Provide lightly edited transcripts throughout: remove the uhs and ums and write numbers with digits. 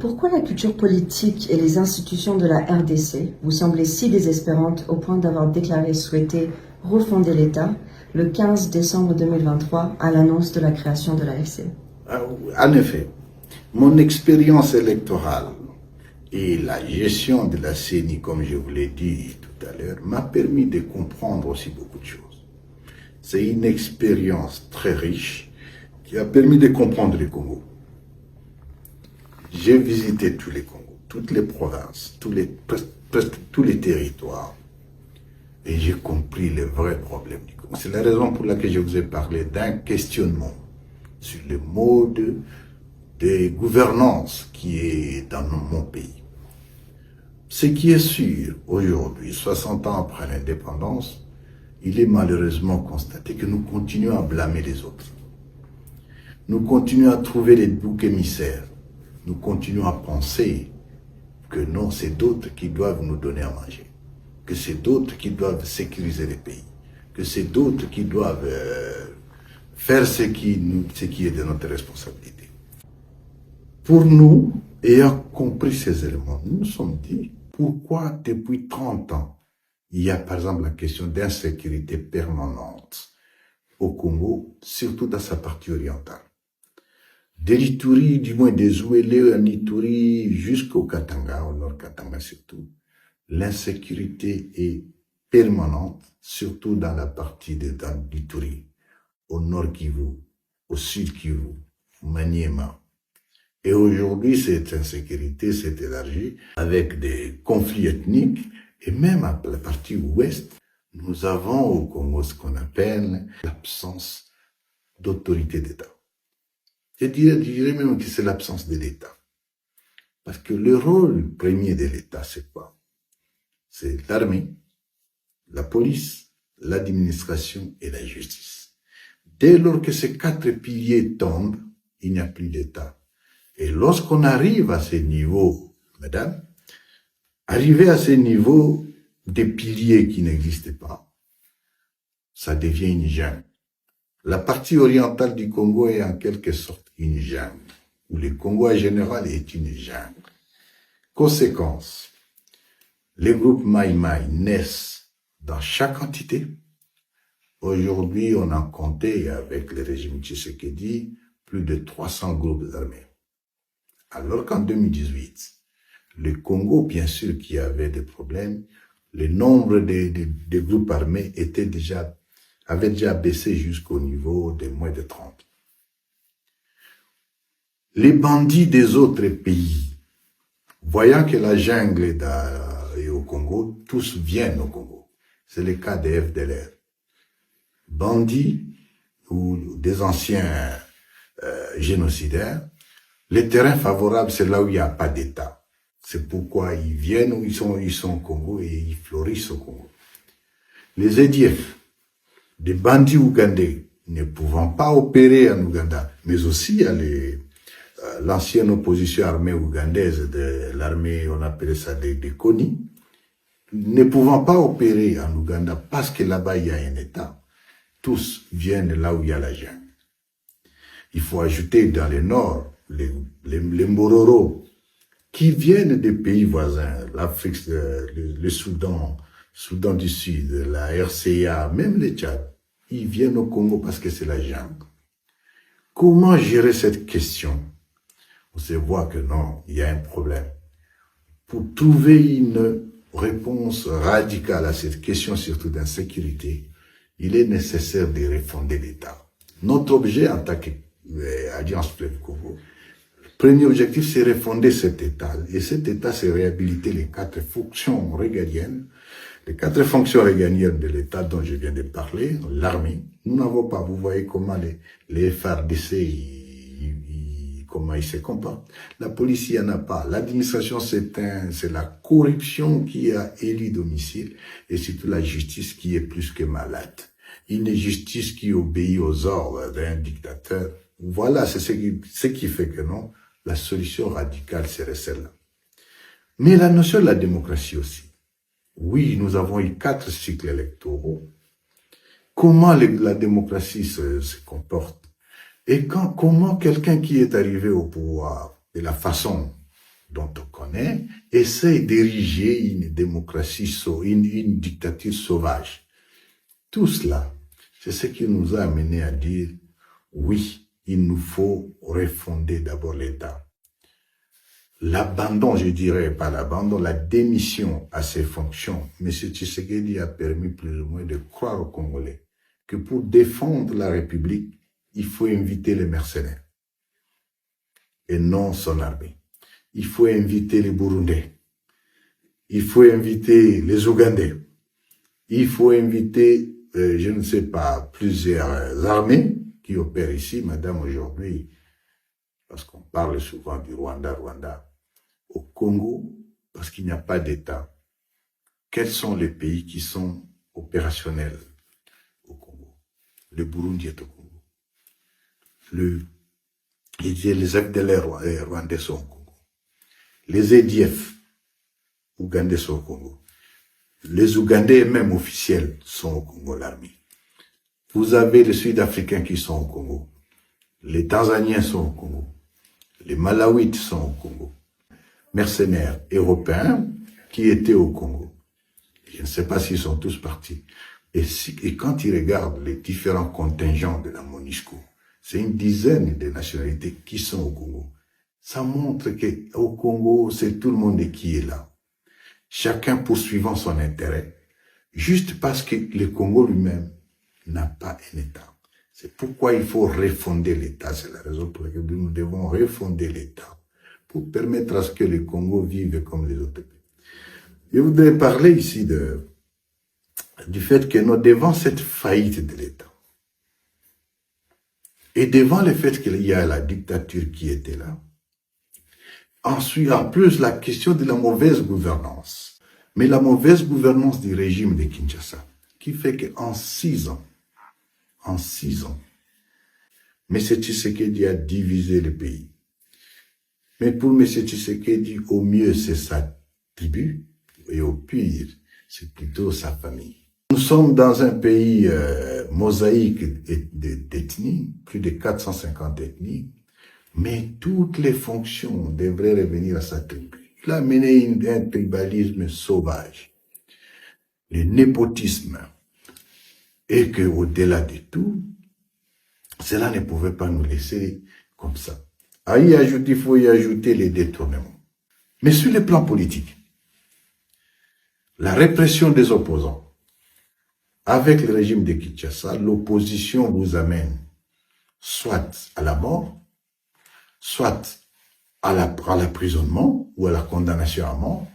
Pourquoi la culture politique et les institutions de la RDC vous semblent si désespérantes au point d'avoir déclaré souhaiter refonder l'État le 15 décembre 2023 à l'annonce de la création de l'AFC? En effet, mon expérience électorale et la gestion de la CENI, comme je vous l'ai dit tout à l'heure, m'a permis de comprendre aussi beaucoup de choses. C'est une expérience très riche qui a permis de comprendre le Congo. J'ai visité tous les Congos, toutes les provinces, presque tous les territoires, et j'ai compris les vrais problèmes du Congo. C'est la raison pour laquelle je vous ai parlé d'un questionnement sur le mode de gouvernance qui est dans mon pays. Ce qui est sûr aujourd'hui, 60 ans après l'indépendance, il est malheureusement constaté que nous continuons à blâmer les autres. Nous continuons à trouver les boucs émissaires. Nous continuons à penser que non, c'est d'autres qui doivent nous donner à manger, que c'est d'autres qui doivent sécuriser les pays, que c'est d'autres qui doivent faire ce qui est de notre responsabilité. Pour nous, ayant compris ces éléments, nous nous sommes dit, pourquoi depuis 30 ans, il y a par exemple la question d'insécurité permanente au Congo, surtout dans sa partie orientale. De l'Ituri, du moins des Ouélé en Ituri jusqu'au Katanga, au nord Katanga surtout, l'insécurité est permanente, surtout dans la partie de l'Ituri, au nord Kivu, au sud Kivu, Maniema. Et aujourd'hui, cette insécurité s'est élargie avec des conflits ethniques et même à la partie ouest, nous avons au Congo ce qu'on appelle l'absence d'autorité d'État. Je dirais même que c'est l'absence de l'État. Parce que le rôle premier de l'État, c'est quoi? C'est l'armée, la police, l'administration et la justice. Dès lors que ces 4 piliers tombent, il n'y a plus d'État. Et lorsqu'on arrive à ces niveaux, mesdames, arriver à ces niveaux des piliers qui n'existaient pas, ça devient une jungle. La partie orientale du Congo est en quelque sorte une jungle, où le Congo en général est une jungle. Conséquence, les groupes Maï-Maï naissent dans chaque entité. Aujourd'hui, on a compté avec le régime Tshisekedi plus de 300 groupes armés. Alors qu'en 2018, le Congo, bien sûr, qui avait des problèmes, le nombre de groupes armés avait déjà baissé jusqu'au niveau de moins de 30. Les bandits des autres pays, voyant que la jungle est au Congo, tous viennent au Congo. C'est le cas des FDLR. Bandits ou des anciens génocidaires, les terrains favorables, c'est là où il n'y a pas d'État. C'est pourquoi ils viennent où ils sont au Congo et ils fleurissent au Congo. Les EDF, des bandits ougandais ne pouvant pas opérer en Ouganda, mais aussi il y a l'ancienne opposition armée ougandaise de l'armée, on appelait ça des CONI, ne pouvant pas opérer en Ouganda parce que là-bas il y a un État. Tous viennent là où il y a la jungle. Il faut ajouter dans le nord les Mbororo qui viennent des pays voisins, l'Afrique, le Soudan du Sud, la RCA, même les Tchad, ils viennent au Congo parce que c'est la jungle. Comment gérer cette question? On se voit que non, il y a un problème. Pour trouver une réponse radicale à cette question, surtout d'insécurité, il est nécessaire de refonder l'État. Notre objet en tant qu'Alliance Fleuve Congo, le premier objectif, c'est refonder cet État. Et cet État, c'est réhabiliter les 4 fonctions régaliennes. Les 4 fonctions régaliennes de l'État dont je viens de parler, l'armée, nous n'avons pas, vous voyez comment les FARDC, comment ils se comportent. La police, il n'y en a pas. L'administration, c'est la corruption qui a élu domicile et surtout la justice qui est plus que malade. Une justice qui obéit aux ordres d'un dictateur. Voilà, c'est ce qui fait que non, la solution radicale serait celle-là. Mais la notion de la démocratie aussi. Oui, nous avons eu 4 cycles électoraux. Comment la démocratie se comporte? Et comment quelqu'un qui est arrivé au pouvoir de la façon dont on connaît, essaie d'ériger une démocratie, une dictature sauvage. Tout cela, c'est ce qui nous a amené à dire, oui, il nous faut refonder d'abord l'État. L'abandon, je dirais pas l'abandon, la démission à ses fonctions, M. Tshisekedi a permis plus ou moins de croire aux Congolais que pour défendre la République, il faut inviter les mercenaires et non son armée. Il faut inviter les Burundais. Il faut inviter les Ougandais. Il faut inviter, je ne sais pas, plusieurs armées qui opèrent ici, madame, aujourd'hui, parce qu'on parle souvent du Rwanda, au Congo, parce qu'il n'y a pas d'État. Quels sont les pays qui sont opérationnels au Congo? Le Burundi est au Congo. Les FDLR rwandais sont au Congo. Les EDF ougandais sont au Congo. Les Ougandais, même officiels, sont au Congo, l'armée. Vous avez les Sud-Africains qui sont au Congo. Les Tanzaniens sont au Congo. Les Malawites sont au Congo. Mercenaires européens qui étaient au Congo. Je ne sais pas s'ils sont tous partis. Et quand ils regardent les différents contingents de la MONUSCO, c'est une dizaine de nationalités qui sont au Congo. Ça montre qu'au Congo, c'est tout le monde qui est là. Chacun poursuivant son intérêt, juste parce que le Congo lui-même n'a pas un État. C'est pourquoi il faut refonder l'État. C'est la raison pour laquelle nous devons refonder l'État pour permettre à ce que le Congo vive comme les autres pays. Je voudrais parler ici du fait que nous devant cette faillite de l'État et devant le fait qu'il y a la dictature qui était là, ensuite, en plus, la question de la mauvaise gouvernance. Mais la mauvaise gouvernance du régime de Kinshasa, qui fait qu'en 6 ans, M. Tshisekedi a divisé le pays. Mais pour M. Tshisekedi, au mieux, c'est sa tribu, et au pire, c'est plutôt sa famille. Nous sommes dans un pays mosaïque d'ethnies, plus de 450 ethnies, mais toutes les fonctions devraient revenir à sa tribu. Il a mené un tribalisme sauvage, le népotisme, et qu'au-delà de tout, cela ne pouvait pas nous laisser comme ça. Il faut y ajouter les détournements. Mais sur le plan politique, la répression des opposants, avec le régime de Kinshasa, l'opposition vous amène soit à la mort, soit à l'emprisonnement ou à la condamnation à mort,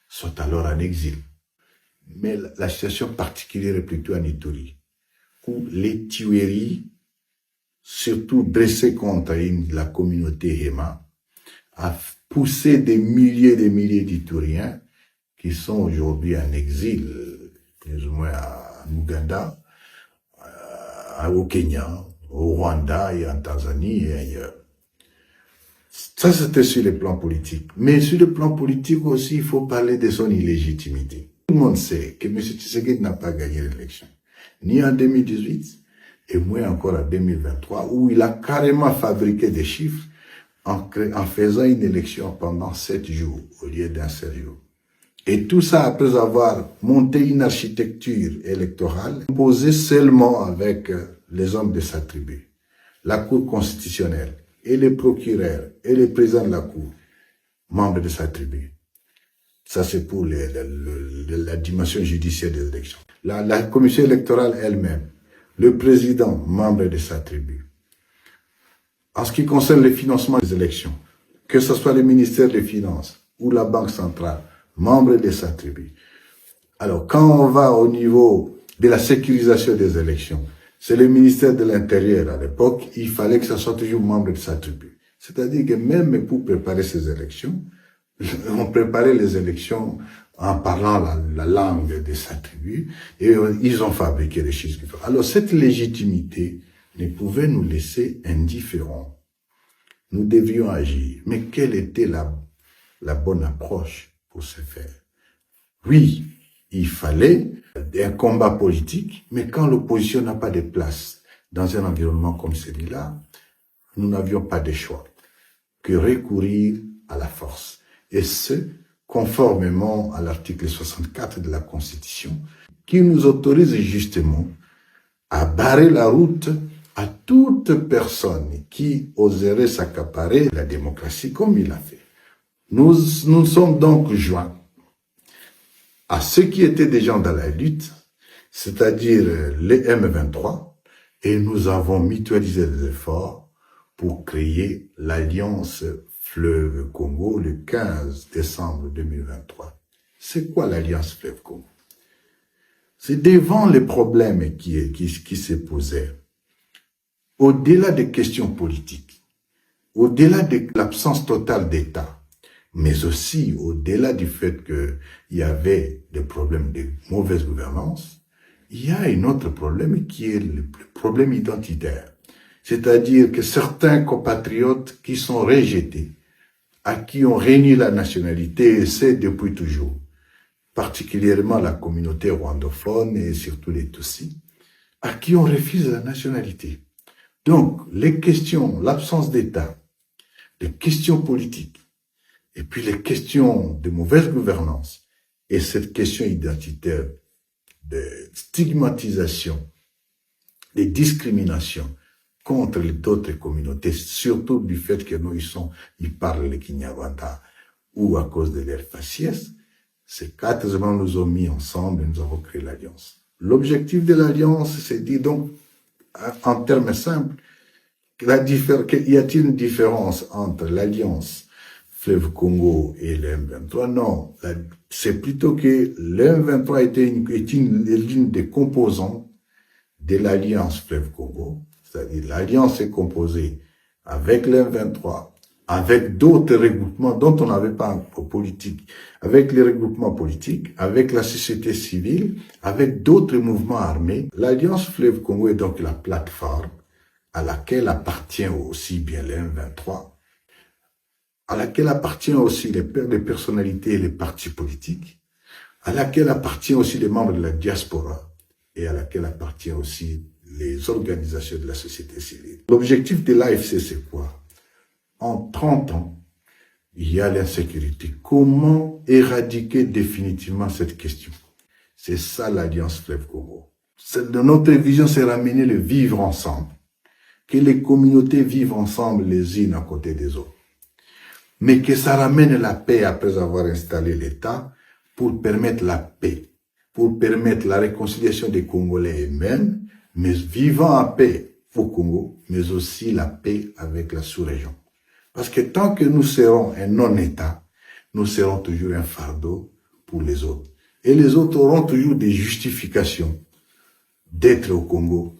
soit alors en exil. Mais la situation particulière est plutôt en Ituri, où les tueries, surtout dressées contre la communauté Hema, a poussé des milliers d'Ituriens qui sont aujourd'hui en exil, plus ou moins en Ouganda, au Kenya, au Rwanda et en Tanzanie et ailleurs. Ça, c'était sur le plan politique. Mais sur le plan politique aussi, il faut parler de son illégitimité. Tout le monde sait que M. Tshisekedi n'a pas gagné l'élection, ni en 2018, et moins encore en 2023, où il a carrément fabriqué des chiffres en faisant une élection pendant 7 jours, au lieu d'un seul jour. Et tout ça après avoir monté une architecture électorale composée seulement avec les hommes de sa tribu, la Cour constitutionnelle, et les procureurs, et les présidents de la Cour, membres de sa tribu. Ça, c'est pour la dimension judiciaire des élections. La commission électorale elle-même, le président, membre de sa tribu. En ce qui concerne le financement des élections, que ce soit le ministère des Finances ou la Banque centrale, membre de sa tribu. Alors, quand on va au niveau de la sécurisation des élections, c'est le ministère de l'Intérieur à l'époque, il fallait que ça soit toujours membre de sa tribu. C'est-à-dire que même pour préparer ces élections, on préparait les élections en parlant la langue de sa tribu, et ils ont fabriqué des chiffres différents. Alors cette légitimité ne pouvait nous laisser indifférents. Nous devions agir. Mais quelle était la bonne approche pour ce faire? Oui, il fallait un combat politique, mais quand l'opposition n'a pas de place dans un environnement comme celui-là, nous n'avions pas de choix. que recourir à la force. Et ce, conformément à l'article 64 de la Constitution, qui nous autorise justement à barrer la route à toute personne qui oserait s'accaparer la démocratie comme il a fait. Nous sommes donc joints à ceux qui étaient déjà dans la lutte, c'est-à-dire les M23, et nous avons mutualisé les efforts pour créer l'Alliance Fleuve Congo le 15 décembre 2023. C'est quoi l'Alliance Fleuve Congo? C'est devant les problèmes qui se posaient, au-delà des questions politiques, au-delà de l'absence totale d'État, mais aussi au-delà du fait qu'il y avait des problèmes de mauvaise gouvernance, il y a un autre problème qui est le problème identitaire. C'est-à-dire que certains compatriotes qui sont rejetés, à qui on réunit la nationalité, et c'est depuis toujours, particulièrement la communauté rwandophone et surtout les Tutsis, à qui on refuse la nationalité. Donc, les questions, l'absence d'État, les questions politiques, et puis les questions de mauvaise gouvernance, et cette question identitaire de stigmatisation, de discrimination contre d'autres communautés, surtout du fait que nous, ils parlent le Kinyarwanda ou à cause de leur faciès, ces quatre éléments nous ont mis ensemble et nous avons créé l'Alliance. L'objectif de l'Alliance, c'est dit donc, en termes simples, y a-t-il une différence entre l'Alliance Fleuve Congo et le M23? Non, c'est plutôt que le M23 est l'une des composantes de l'Alliance Fleuve Congo. C'est-à-dire l'Alliance est composée avec le M23, avec d'autres regroupements dont on n'avait pas en politique, avec les regroupements politiques, avec la société civile, avec d'autres mouvements armés. L'Alliance Fleuve Congo est donc la plateforme à laquelle appartient aussi bien le M23, à laquelle appartiennent aussi les personnalités et les partis politiques, à laquelle appartiennent aussi les membres de la diaspora et à laquelle appartiennent aussi les organisations de la société civile. L'objectif de l'AFC, c'est quoi? En 30 ans, il y a l'insécurité. Comment éradiquer définitivement cette question? C'est ça l'Alliance Fleuve Congo. Notre vision, c'est ramener le vivre ensemble. Que les communautés vivent ensemble les unes à côté des autres. Mais que ça ramène la paix après avoir installé l'État pour permettre la paix, pour permettre la réconciliation des Congolais eux-mêmes, mais vivant en paix au Congo, mais aussi la paix avec la sous-région. Parce que tant que nous serons un non-État, nous serons toujours un fardeau pour les autres. Et les autres auront toujours des justifications d'être au Congo.